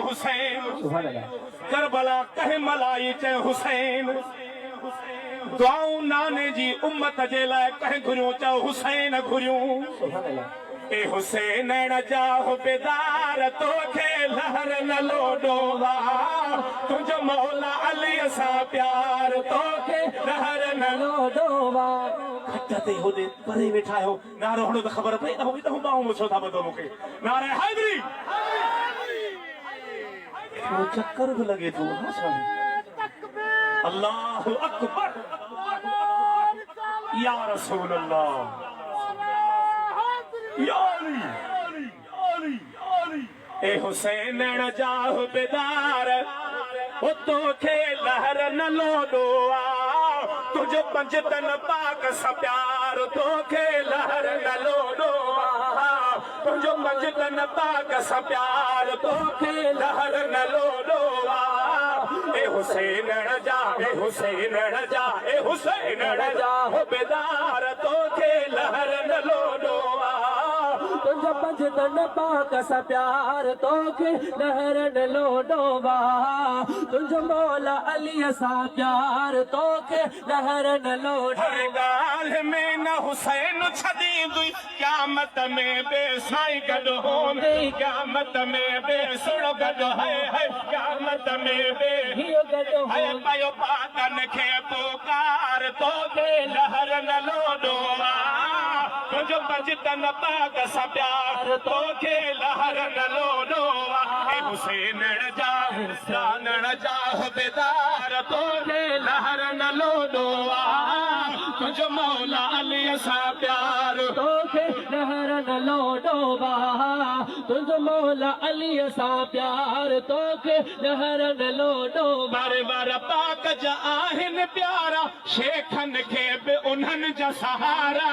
हुसैन करबला कह मलाई चे हुसैन दुआऊं नाने जी उम्मत जे लाइ कह घुरियूं च हुसैन घुरियूं ए हुसैन न जाओ बेदार तोखे लहर न लोडोवा तुझो मौला अली सां प्यार तोखे लहर न लोडोवा खट ते होॾे परे वेठा आहियो नारो हणो त ख़बर पई न हुई त हू ॿाहूं छो था ॿधो मूंखे नारे हैदरी थोरो चक्कर बि लॻे थो अल्लाहु अकबर या रसूल अल्लाह या अली ए हुसैन न जाओ बेदार ओ तोखे लहर न लोडो आ तुझो पंजतन पाक सां प्यार तोखे लहर न लोडो आ तुझो पंजतन पाक सां प्यार तोखे लहर न लोडो आ ए हुसैन न जा ए हुसैन न जा ए हुसैन न जा हो बेदार तोखे लहर न लोडो आ तुझो पंजतन पाक सां प्यार तोखे लहर न लोडोवा तुझो मौला अलीअ सां प्यार तोखे लहर न लोडोवा हर ॻाल्हि में न हुसैन छॾींदुई क़यामत में बे साईं गॾु हूंदई क़यामत में बे सुण गॾु है क़यामत में बे हियो गॾु है पयो पातन खे पुकार तोखे लहर न लोडोवा तुझो पंजतन पाक सां प्यार तोखे लहर न लोडोवा ए हुसैन न जा बेदार तोखे लहर न लोडोवा तुझो मौला अलीअ सां प्यार तोखे लहर न लोडोवा तुझो मौला अलीअ सां प्यार तोखे लहर न लोडोवा वर पाक जा आहिनि प्यारा शेखनि खे बि उन्हनि जा सहारा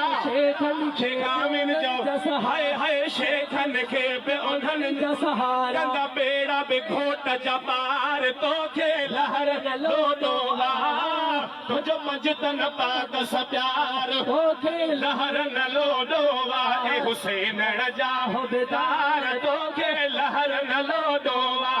शेखामिन जो हाय हाय शेखनि खे बि उन्हनि जा सहारा कंदा बेड़ा बि घोट जा पार तोखे लहर न लोडोवा तुझो पंजतन पाक सां प्यार तोखे लहर न लोडोवा ए हुसैन न जा बेदार तोखे लहर न लोडोवा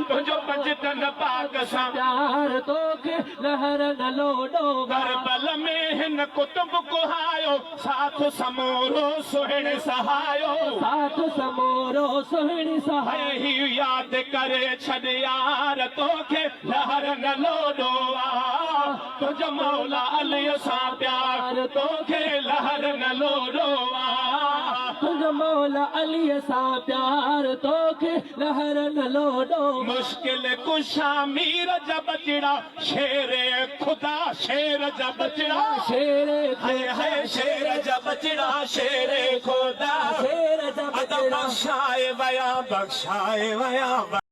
तुझो पंजतन पाक सां प्यार तोखे लहर न लोडोवा करबल में हिन कुतुब कुहायो साथ समूरो सुहिण सहायो साथ समोरो सुहिणी सहाय ही यादि करे छॾ यार तोखे लहर न लोडोवा तुझो मौला अलीअ सां प्यार तोखे लहर न लोडोवा तुझो मौला अलीअ सां प्यार तोखे लहर न लोडो मुश्किल कुशा मीर जा बचड़ा शेरे खुदा शेर जा बचड़ा शेरे है शेर जा बचड़ा शेरे खुदा शेर जा बचड़ा बख्शाए वया